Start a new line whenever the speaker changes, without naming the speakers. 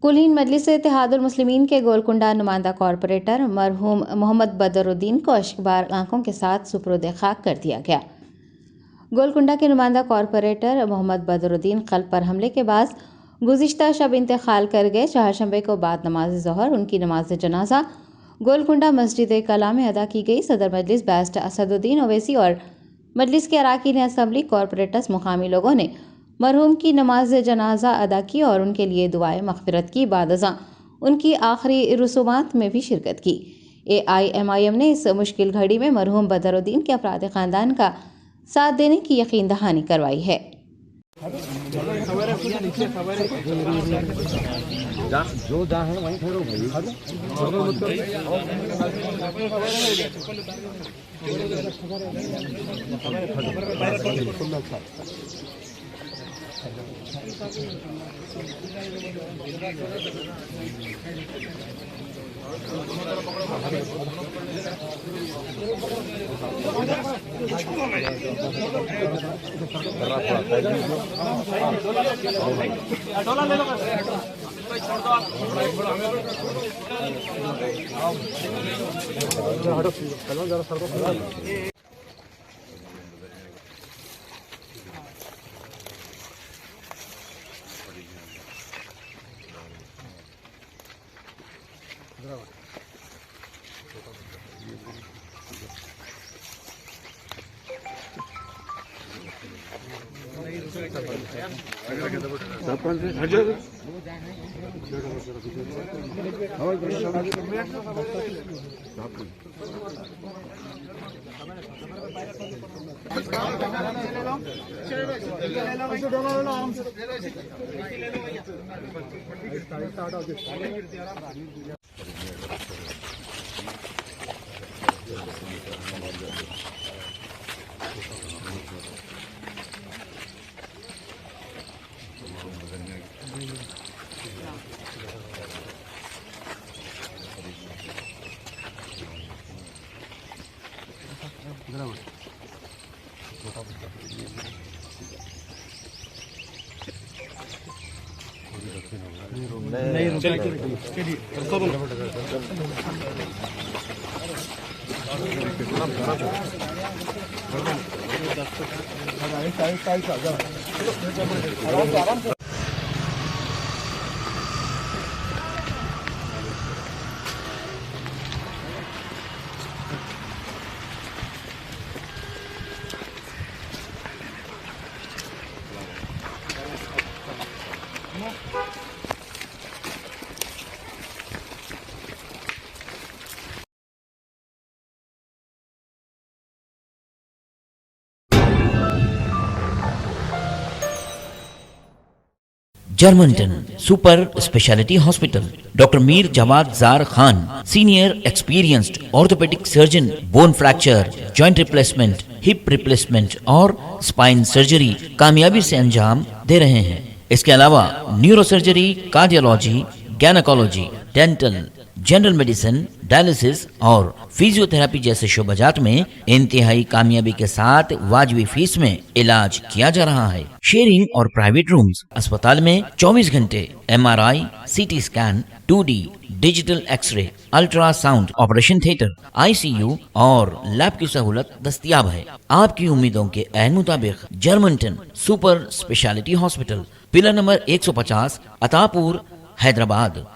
कुलीन मजलिस इत्तेहादुल मुस्लिमीन के गोलकुंडा नुमाइंदा कॉरपोरेटर मरहूम मोहम्मद बदरुद्दीन को अश्कबार आंखों के साथ सुपुर्द खाक कर दिया गया। गोलकुंडा के नुमाइंदा कॉरपोरेटर मोहम्मद बदरुद्दीन कल्ब पर हमले के बाद गुज़िश्ता शब इंतकाल कर गए। चारशंबे को बाद नमाज ज़ोहर उनकी नमाज जनाजा गोलकुंडा मस्जिद कला में अदा की गई। सदर मजलिस बैरिस्टर असदुद्दीन ओवैसी और मजलिस के अराकीन असम्बली कॉरपोरेटर्स मुकामी लोगों ने मरहूम की नमाज जनाजा अदा की और उनके लिए दुआए मग़फ़िरत की। बाद अज़ां उनकी आखिरी रसूमात में भी शिरकत की। AIMIM ने इस मुश्किल घड़ी में मरहूम बदरुद्दीन के अफराद ख़ानदान का साथ देने की यकीन दहानी करवाई है।
जो जहाँ है वहीं ठहरो
जर्मनटन super speciality hospital, doctor Mir Jawad Zar Khan, senior experienced orthopaedic surgeon, bone fracture, joint replacement, hip replacement और स्पाइन सर्जरी कामयाबी से अंजाम दे रहे हैं। इसके अलावा neurosurgery, cardiology, gynaecology, dental, general medicine, dialysis और फिजियोथेरेपी जैसे शोबाजात में इंतहाई कामयाबी के साथ वाजबी फीस में इलाज किया जा रहा है। शेयरिंग और प्राइवेट रूम्स, अस्पताल में 24 घंटे MRI, CT scan, 2D digital X ray, ultrasound, operation theatre, ICU और लैब की सहूलत दस्तयाब है। आपकी उम्मीदों के ऐन मुताबिक Germanten super speciality hospital, pillar number 150, Attapur, Hyderabad.